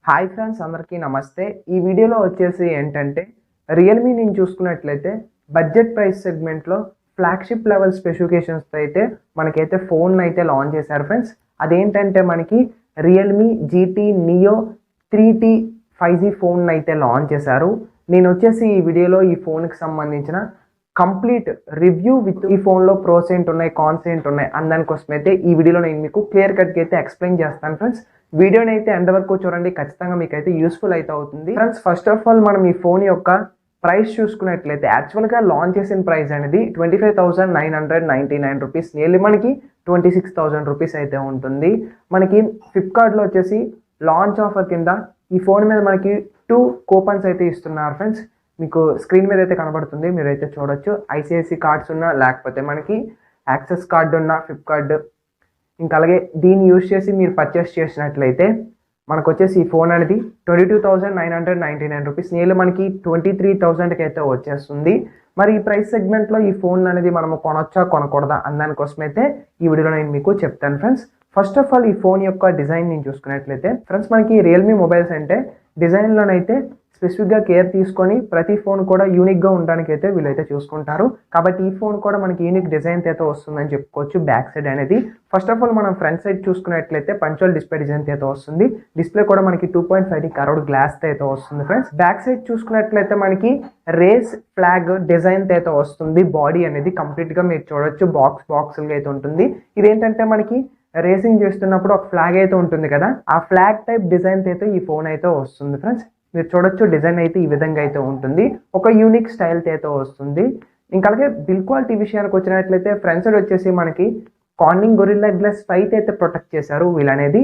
Hi friends, అందరికీ నమస్తే. ఈ వీడియోలో వచ్చేసి ఏంటంటే రియల్మీ నేను చూసుకున్నట్లయితే బడ్జెట్ ప్రైస్ సెగ్మెంట్లో ఫ్లాగ్షిప్ లెవెల్ స్పెసిఫికేషన్స్తో అయితే మనకైతే ఫోన్ అయితే లాంచ్ చేశారు ఫ్రెండ్స్. అదేంటంటే మనకి Realme GT neo 3T 5G phone అయితే లాంచ్ చేశారు. నేను వచ్చేసి ఈ వీడియోలో ఈ ఫోన్కి సంబంధించిన కంప్లీట్ రివ్యూ విత్ ఈ ఫోన్లో ప్రోస్ ఏంటి ఉన్నాయి, కాన్స్ ఏంటి ఉన్నాయి అందనికోసం అయితే ఈ వీడియోలో నేను మీకు క్లియర్ కట్గా అయితే ఎక్స్ప్లెయిన్ చేస్తాను ఫ్రెండ్స్. వీడియోని అయితే ఎండ్ వరకు చూడండి, ఖచ్చితంగా మీకు అయితే యూస్ఫుల్ అయితే అవుతుంది ఫ్రెండ్స్. ఫస్ట్ ఆఫ్ ఆల్ మనం ఈ ఫోన్ యొక్క ప్రైస్ చూసుకున్నట్లయితే యాక్చువల్గా లాంచ్ చేసిన ప్రైస్ అనేది 25,999 రూపీస్, నియర్లీ మనకి 26,000 రూపీస్ అయితే ఉంటుంది. మనకి ఫ్లిప్కార్ట్లో వచ్చేసి లాంచ్ ఆఫర్ కింద ఈ ఫోన్ మీద మనకి 2 కూపన్స్ అయితే ఇస్తున్నారు ఫ్రెండ్స్. మీకు స్క్రీన్ మీద అయితే కనబడుతుంది, మీరైతే చూడొచ్చు. ఐసిఐసి కార్డ్స్ ఉన్నా, లేకపోతే మనకి యాక్సెస్ కార్డు ఉన్న ఫ్లిప్కార్ట్, ఇంకా అలాగే దీన్ని యూజ్ చేసి మీరు పర్చేస్ చేసినట్లయితే మనకు వచ్చేసి ఈ ఫోన్ అనేది 22,999 రూపీస్, నియర్లీ మనకి 23,000కి అయితే వచ్చేస్తుంది. మరి ఈ ప్రైస్ సెగ్మెంట్లో ఈ ఫోన్ అనేది మనం కొనొచ్చా కొనకూడదా దానికోసం అయితే ఈ వీడియోలో నేను మీకు చెప్తాను ఫ్రెండ్స్. ఫస్ట్ ఆఫ్ ఆల్ ఈ ఫోన్ యొక్క డిజైన్ నేను చూసుకున్నట్లయితే ఫ్రెండ్స్, మనకి రియల్మీ మొబైల్స్ అంటే డిజైన్లోనైతే స్పెసిఫిక్గా కేర్ తీసుకొని ప్రతి ఫోన్ కూడా యూనిక్గా ఉండడానికి అయితే వీళ్ళైతే చూసుకుంటారు. కాబట్టి ఈ ఫోన్ కూడా మనకి యూనిక్ డిజైన్ అయితే వస్తుందని చెప్పుకోవచ్చు. బ్యాక్ సైడ్ అనేది ఫస్ట్ ఆఫ్ ఆల్ మనం ఫ్రంట్ సైడ్ చూసుకున్నట్లయితే పంచువల్ డిస్ప్లే డిజైన్ అయితే వస్తుంది. డిస్ప్లే కూడా మనకి 2.5D కర్వ్డ్ గ్లాస్ అయితే వస్తుంది ఫ్రెండ్స్. బ్యాక్ సైడ్ చూసుకున్నట్లయితే మనకి రేస్ ఫ్లాగ్ డిజైన్ అయితే వస్తుంది. బాడీ అనేది కంప్లీట్గా మీరు చూడొచ్చు, బాక్స్గా అయితే ఉంటుంది. ఇదేంటంటే మనకి రేసింగ్ చేస్తున్నప్పుడు ఒక ఫ్లాగ్ అయితే ఉంటుంది కదా, ఆ ఫ్లాగ్ టైప్ డిజైన్ అయితే ఈ ఫోన్ అయితే వస్తుంది ఫ్రెండ్స్. మీరు చూడొచ్చు, డిజైన్ అయితే ఈ విధంగా అయితే ఉంటుంది, ఒక యూనిక్ స్టైల్ అయితే వస్తుంది. ఇంకా అలాగే బిల్ క్వాలిటీ విషయానికి వచ్చినట్లయితే ఫ్రంట్ సైడ్ వచ్చేసి మనకి కార్నింగ్ గొరిల్లా గ్లాస్ 5 అయితే ప్రొటెక్ట్ చేశారు వీళ్ళనేది.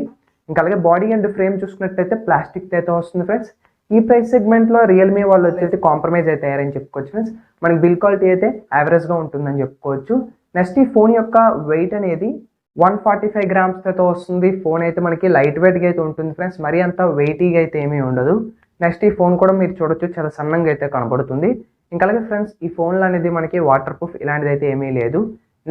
ఇంకా అలాగే బాడీ అండ్ ఫ్రేమ్ చూసుకున్నట్లయితే ప్లాస్టిక్ అయితే వస్తుంది ఫ్రెండ్స్. ఈ ప్రైస్ సెగ్మెంట్లో రియల్మీ వాళ్ళు వచ్చేసి కాంప్రమైజ్ అయితే అయ్యారని చెప్పుకోవచ్చు ఫ్రెండ్స్. మనకి బిల్ క్వాలిటీ అయితే యావరేజ్గా ఉంటుందని చెప్పుకోవచ్చు. నెక్స్ట్ ఈ ఫోన్ యొక్క వెయిట్ అనేది 145 గ్రామ్స్ అయితే వస్తుంది. ఫోన్ అయితే మనకి లైట్ వెయిట్గా అయితే ఉంటుంది ఫ్రెండ్స్, మరీ అంత వెయిటీగా అయితే ఏమీ ఉండదు. నెక్స్ట్ ఈ ఫోన్ కూడా మీరు చూడొచ్చు, చాలా సన్నంగా అయితే కనబడుతుంది. ఇంకా అలాగే ఫ్రెండ్స్ ఈ ఫోన్లో అనేది మనకి వాటర్ ప్రూఫ్ ఇలాంటిది అయితే ఏమీ లేదు.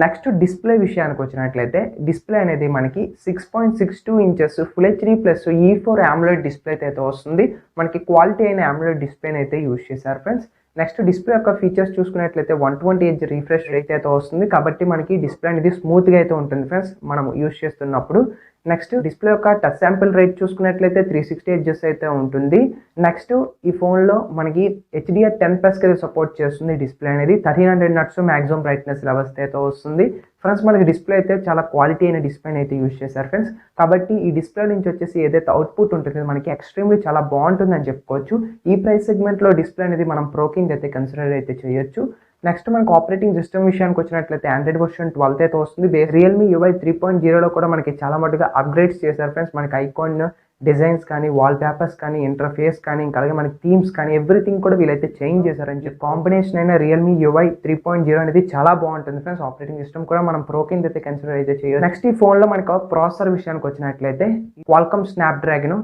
నెక్స్ట్ డిస్ప్లే విషయానికి వచ్చినట్లయితే డిస్ప్లే అనేది మనకి 6.62 inches full HD plus E4 AMOLED display అయితే వస్తుంది. మనకి క్వాలిటీ అయిన AMOLED డిస్ప్లేని అయితే యూజ్ చేశారు ఫ్రెండ్స్. నెక్స్ట్ డిస్ప్లే యొక్క ఫీచర్స్ చూసుకున్నట్లయితే 120Hz రిఫ్రెష్ రేట్ అయితే వస్తుంది. కాబట్టి మనకి డిస్ప్లే అనేది స్మూత్గా అయితే ఉంటుంది ఫ్రెండ్స్ మనం యూజ్ చేస్తున్నప్పుడు. నెక్స్ట్ డిస్ప్లే యొక్క టచ్ శాంపిల్ రేట్ చూసుకున్నట్లయితే 360 Hz అయితే ఉంటుంది. నెక్స్ట్ ఈ ఫోన్లో మనకి HDR10+ అయితే సపోర్ట్ చేస్తుంది. డిస్ప్లే అనేది 1300 నట్స్ మ్యాక్సిమం బ్రైట్నెస్ లెవెల్స్ అయితే వస్తుంది ఫ్రెండ్స్. మనకి డిస్ప్లే అయితే చాలా క్వాలిటీ అయిన డిస్ప్లేని అయితే యూజ్ చేశారు ఫ్రెండ్స్. కాబట్టి ఈ డిస్ప్లే నుంచి వచ్చేసి ఏదైతే అవుట్పుట్ ఉంటుందో మనకి ఎక్స్ట్రీమ్లీ చాలా బాగుంటుంది అని చెప్పుకోవచ్చు. ఈ ప్రైస్ సెగ్మెంట్లో డిస్ప్లే అనేది మనం ప్రో కింద అయితే కన్సిడర్ అయితే చేయొచ్చు. నెక్స్ట్ మనకు ఆపరేటింగ్ సిస్టమ్ విషయానికి వచ్చినట్లయితే ఆండ్రాయిడ్ వర్షన్ 12 అయితే వస్తుంది. రియల్మీ UI 3.0లో కూడా మనకి చాలా మటుగా అప్గ్రేడ్స్ చేశారు ఫ్రెండ్స్. మనకి ఐకాన్ డిజైన్స్ కానీ, వాల్ పేపర్స్ కానీ, ఇంటర్ఫేస్ కానీ, ఇంకా అలాగే మనకి థీమ్స్ కానీ ఎవ్రీథింగ్ కూడా వీళ్ళైతే చేంజ్ చేశారని చెప్పి కాంబినేషన్ అయిన రియల్మీ UI 3.0 అనేది చాలా బాగుంటుంది ఫ్రెండ్స్. ఆపరేటింగ్ సిస్టమ్ కూడా మనం ప్రో కింద అయితే కన్సిడర్ అయితే చేయొచ్చు. నెక్స్ట్ ఈ ఫోన్లో మనకు ప్రాసెసర్ విషయానికి వచ్చినట్లయితే Qualcomm Snapdragon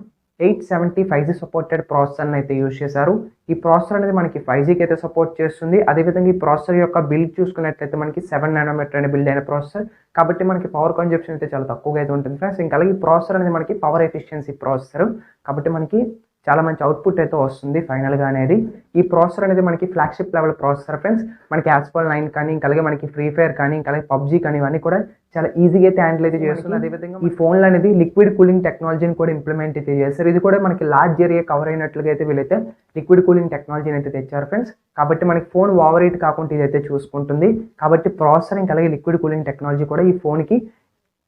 870 5G supported processor అయితే యూజ్ చేశారు. ఈ ప్రాసెసర్ అనేది మనకి 5Gకి అయితే సపోర్ట్ చేస్తుంది. అదేవిధంగా ఈ ప్రాసెసర్ యొక్క బిల్డ్ చూసుకున్నట్లయితే మనకి 7 nm అనే బిల్డ్ అయిన ప్రాసెసర్, కాబట్టి మనకి పవర్ కన్జంప్షన్ అయితే చాలా తక్కువగా అయితే ఉంటుంది ఫ్రెండ్స్. ఇంకా అలాగే ఈ ప్రాసెసర్ అనేది మనకి పవర్ ఎఫిషియన్సీ ప్రాసెసర్, కాబట్టి మనకి చాలా మంచి అవుట్పుట్ అయితే వస్తుంది ఫైనల్గా అనేది. ఈ ప్రాసెసర్ అనేది మనకి ఫ్లాగ్షిప్ లెవెల్ ప్రాసెసర్ ఫ్రెండ్స్. మనకి యాస్పాల్ 9 కానీ, ఇంకా అలాగే మనకి ఫ్రీ ఫైర్ కానీ, ఇంకా అలాగే PUBG కానీ ఇవన్నీ కూడా చాలా ఈజీగా అయితే హ్యాండిల్ అయితే చేస్తుంది. అదేవిధంగా ఈ ఫోన్లో అనేది లిక్విడ్ కూలింగ్ టెక్నాలజీని కూడా ఇంప్లిమెంట్ అయితే చేస్తారు. ఇది కూడా మనకి లార్జ్ ఏరియా కవర్ అయినట్లుగా అయితే వీళ్ళైతే లిక్విడ్ కూలింగ్ టెక్నాలజీని అయితే తెచ్చారు ఫ్రెండ్స్. కాబట్టి మనకి ఫోన్ ఓవర్ హీట్ కాకుండా ఇదైతే చూసుకుంటుంది. కాబట్టి ప్రాసెసర్ ఇంకా అలాగే లిక్విడ్ కూలింగ్ టెక్నాలజీ కూడా ఈ ఫోన్కి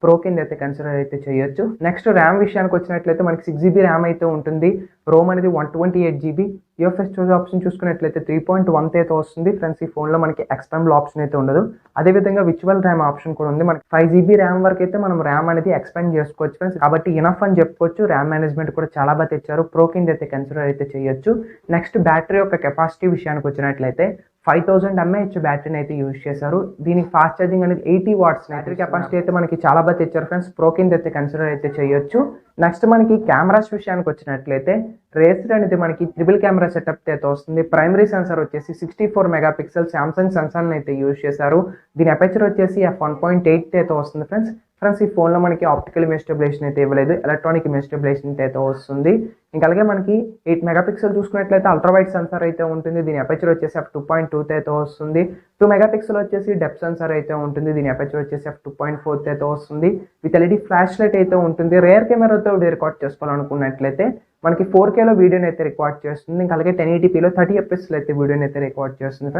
ప్రో కింద అయితే కన్సిడర్ అయితే చేయొచ్చు. నెక్స్ట్ ర్యామ్ విషయానికి వచ్చినట్లయితే మనకి 6GB ర్యామ్ అయితే ఉంటుంది. రోమ్ అనేది 128GB. UFS చూస్ ఆప్షన్ చూసుకున్నట్లయితే 3.1 అయితే వస్తుంది ఫ్రెండ్స్. ఈ ఫోన్లో మనకి ఎక్స్టర్నల్ ఆప్షన్ అయితే ఉండదు. అదేవిధంగా విర్చువల్ ర్యామ్ ఆప్షన్ కూడా ఉంది. మనకి 5GB ర్యామ్ వరకు అయితే మనం ర్యామ్ అనేది ఎక్స్పాండ్ చేసుకోవచ్చు ఫ్రెండ్స్. కాబట్టి ఇనఫ్ అని చెప్పుకోవచ్చు. ర్యామ్ మేనేజ్మెంట్ కూడా చాలా బాగా తెచ్చారు, ప్రో కింద అయితే కన్సిడర్ అయితే చేయొచ్చు. నెక్స్ట్ బ్యాటరీ యొక్క కెపాసిటీ విషయానికి వచ్చినట్లయితే 5000 mAh బ్యాటరీని అయితే యూజ్ చేశారు. దీనికి ఫాస్ట్ ఛార్జింగ్ అనేది 80 వాట్స్ బ్యాటరీ కెపాసిటీ అయితే మనకి చాలా బాగా తెచ్చారు ఫ్రెండ్స్. ప్రో కింద అయితే కన్సిడర్ అయితే చేయొచ్చు. నెక్స్ట్ మనకి కెమెరాస్ విషయానికి వచ్చినట్లయితే రేస్డ్ అనేది మనకి ట్రిపుల్ కెమెరా సెటప్ అయితే వస్తుంది. ప్రైమరీ సెన్సార్ వచ్చేసి 64 మెగాపిక్సెల్ సామ్సంగ్ సెన్సార్ని అయితే యూజ్ చేశారు. దీని అపేచర్ వచ్చేసి f1.8 అయితే వస్తుంది ఫ్రెండ్స్. ఫ్రెండ్స్ ఈ ఫోన్లో మనకి ఆప్టికల్ ఇమేజ్ స్టెబిలైజేషన్ అయితే ఇవ్వలేదు, ఎలక్ట్రానిక్ ఇమేజ్ స్టెబిలైజేషన్ అయితే వస్తుంది. ఇంకా అలాగే మనకి 8 మెగాపిక్సెల్ చూసుకున్నట్లయితే అల్ట్రా వైడ్ సెన్సార్ అయితే ఉంటుంది. దీని అపర్చర్ వచ్చేసి f2.2 అయితే వస్తుంది. 2 మెగాపిక్సెల్ వచ్చేసి డెప్త్ సెన్సార్ అయితే ఉంటుంది. దీని అపర్చర్ వచ్చేసి f2.4 అయితే వస్తుంది. విత్ ఎల్ఈడి ఫ్లాష్ లైట్ అయితే ఉంటుంది. రేర్ కెమెరాతో వీడియో రికార్డ్ చేసుకోవాలనుకున్నట్లయితే మనకి 4Kలో వీడియోని అయితే రికార్డ్ చేస్తుంది. ఇంకా అలాగే 1080pలో 30 fpsలో అయితే వీడియోని అయితే రికార్డ్ చేస్తుంది.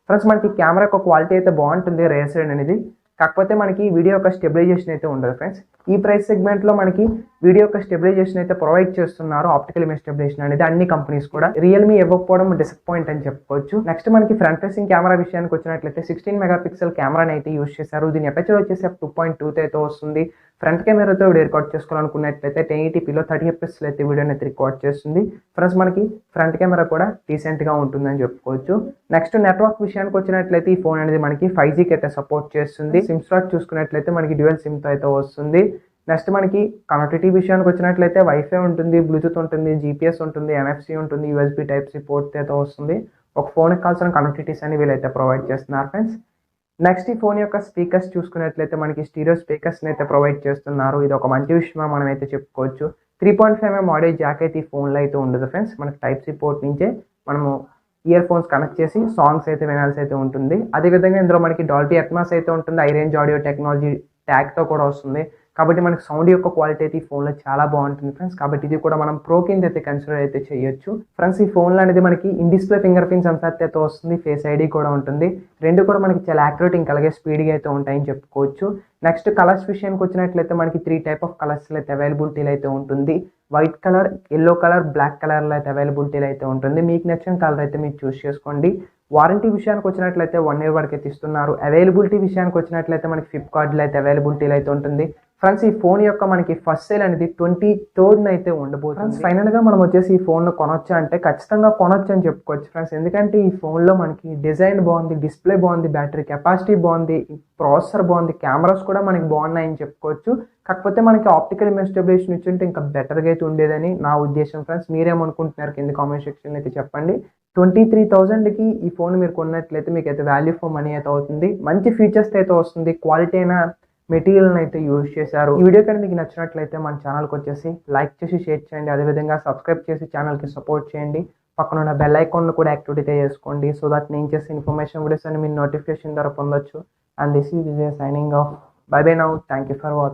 ఫ్రెండ్స్ మనకి కెమెరా యొక్క క్వాలిటీ అయితే బాగుంటుంది రేర్ సైడ్ అనేది. కాకపోతే మనకి వీడియో యొక్క స్టెబిలైజేషన్ అయితే ఉండదు ఫ్రెండ్స్. ఈ ప్రైస్ సెగ్మెంట్లో మనకి వీడియో యొక్క స్టెబిలైజేషన్ అయితే ప్రొవైడ్ చేస్తున్నారు, ఆప్టికల్ ఇమేజ్ స్టెబిలైజేషన్ అనేది అన్ని కంపెనీస్ కూడా. రియల్మీ ఇవ్వకపోవడం డిసప్పాయింట్ అని చెప్పుకోవచ్చు. నెక్స్ట్ మనకి ఫ్రంట్ ఫేసింగ్ కెమెరా విషయానికి వచ్చినట్లయితే 16 మెగాపిక్సెల్ కెమెరాని అయితే యూస్ చేశారు. దీని అపర్చర్ వచ్చేసి f2.2 అయితే వస్తుంది. ఫ్రంట్ కెమెరాతో వీడియో రికార్డ్ చేసుకోవాలనుకున్నట్లయితే 1080pలో 30 fpsలో అయితే వీడియోని అయితే రికార్డ్ చేస్తుంది. ఫ్రెండ్స్ మనకి ఫ్రంట్ కెమెరా కూడా డీసెంట్గా ఉంటుందని చెప్పుకోవచ్చు. నెక్స్ట్ నెట్వర్క్ విషయానికి వచ్చినట్లయితే ఈ ఫోన్ అనేది మనకి 5Gకి అయితే సపోర్ట్ చేస్తుంది. సిమ్ స్లాట్ చూసుకున్నట్లయితే మనకి డ్యూయల్ సిమ్తో అయితే వస్తుంది. నెక్స్ట్ మనకి కనెక్టివిటీ విషయానికి వచ్చినట్లయితే వైఫై ఉంటుంది, బ్లూటూత్ ఉంటుంది, GPS ఉంటుంది, NFC ఉంటుంది, USB Type-C పోర్ట్ అయితే వస్తుంది. ఒక ఫోన్కి కావాల్సిన కనెక్టివిటీస్ అని వీళ్ళైతే ప్రొవైడ్ చేస్తున్నారు ఫ్రెండ్స్. నెక్స్ట్ ఈ ఫోన్ యొక్క స్పీకర్స్ చూసుకున్నట్లయితే మనకి స్టీరియో స్పీకర్స్ని అయితే ప్రొవైడ్ చేస్తున్నారు. ఇది ఒక మంచి విషయం మనం అయితే చెప్పుకోవచ్చు. 3.5mm ఆడియో జాక్ అయితే ఈ ఫోన్లో అయితే ఉండదు ఫ్రెండ్స్. మనకి Type-C పోర్ట్ నుంచే మనము ఇయర్ ఫోన్స్ కనెక్ట్ చేసి సాంగ్స్ అయితే వినాల్సి అయితే ఉంటుంది. అదేవిధంగా ఇందులో మనకి డాల్బీ అట్మాస్ అయితే ఉంటుంది, ఐ రేంజ్ ఆడియో టెక్నాలజీ ట్యాగ్తో కూడా వస్తుంది. కాబట్టి మనకి సౌండ్ యొక్క క్వాలిటీ అయితే ఈ ఫోన్లో చాలా బాగుంటుంది ఫ్రెండ్స్. కాబట్టి ఇది కూడా మనం ప్రో కింద అయితే కన్సిడర్ అయితే చేయొచ్చు ఫ్రెండ్స్. ఈ ఫోన్లో అనేది మనకి in display finger print censor అయితే వస్తుంది, ఫేస్ ఐడి కూడా ఉంటుంది. రెండు కూడా మనకి చాలా యాక్యురేట్ ఇంకా అలాగే స్పీడ్గా అయితే ఉంటాయని చెప్పుకోవచ్చు. నెక్స్ట్ కలర్స్ విషయానికి వచ్చినట్లయితే మనకి 3 టైప్ ఆఫ్ కలర్స్ అయితే అవైలబిలిటీలో అయితే ఉంటుంది. White colour, yellow colour, black కలర్లో అయితే అవైలబిలిటీలో అయితే ఉంటుంది. మీకు నచ్చిన కలర్ అయితే మీరు చూస్ చేసుకోండి. వారంటీ విషయానికి వచ్చినట్లయితే 1 year వరకు అయితే ఇస్తున్నారు. అవైలబిలిటీ విషయానికి వచ్చినట్లయితే మనకి ఫ్లిప్కార్ట్లో అయితే అవైలబిలిటీలో అయితే ఉంటుంది ఫ్రెండ్స్. ఈ ఫోన్ యొక్క మనకి ఫస్ట్ సేల్ అనేది 23rd అయితే ఉండబోతుంది ఫ్రెండ్స్. ఫైనల్గా మనం వచ్చేసి ఈ ఫోన్ కొనొచ్చా అంటే ఖచ్చితంగా కొనొచ్చు అని చెప్పుకోవచ్చు ఫ్రెండ్స్. ఎందుకంటే ఈ ఫోన్లో మనకి డిజైన్ బాగుంది, డిస్ప్లే బాగుంది, బ్యాటరీ కెపాసిటీ బాగుంది, ప్రాసెసర్ బాగుంది, కెమెరాస్ కూడా మనకి బాగున్నాయని చెప్పుకోవచ్చు. కాకపోతే మనకి ఆప్టికల్ ఇమేజ్ స్టెబిలైజేషన్ ఇచ్చుంటే ఇంకా బెటర్గా అయితే ఉండేదని నా ఉద్దేశం ఫ్రెండ్స్. మీరేమనుకుంటున్నారు కింద కామెంట్ సెక్షన్ అయితే చెప్పండి. 23,000కి ఈ ఫోన్ మీరు కొన్నట్లయితే మీకు అయితే వాల్యూ ఫర్ మనీ అయితే అవుతుంది. మంచి ఫీచర్స్ అయితే వస్తుంది, క్వాలిటీ అయిన మెటీరియల్ని అయితే యూజ్ చేశారు. ఈ వీడియో కానీ మీకు నచ్చినట్లయితే మన ఛానల్కి వచ్చేసి లైక్ చేసి షేర్ చేయండి. అదేవిధంగా సబ్స్క్రైబ్ చేసి ఛానల్కి సపోర్ట్ చేయండి. పక్కన ఉన్న బెల్ ఐకాన్ను కూడా యాక్టివేట్ చేసుకోండి. సో దట్ నేను చేసే ఇన్ఫర్మేషన్ వీడియోస్ అని మీరు నోటిఫికేషన్ ద్వారా పొందొచ్చు. And this is Vijay signing off. By by now. Thank you for watching.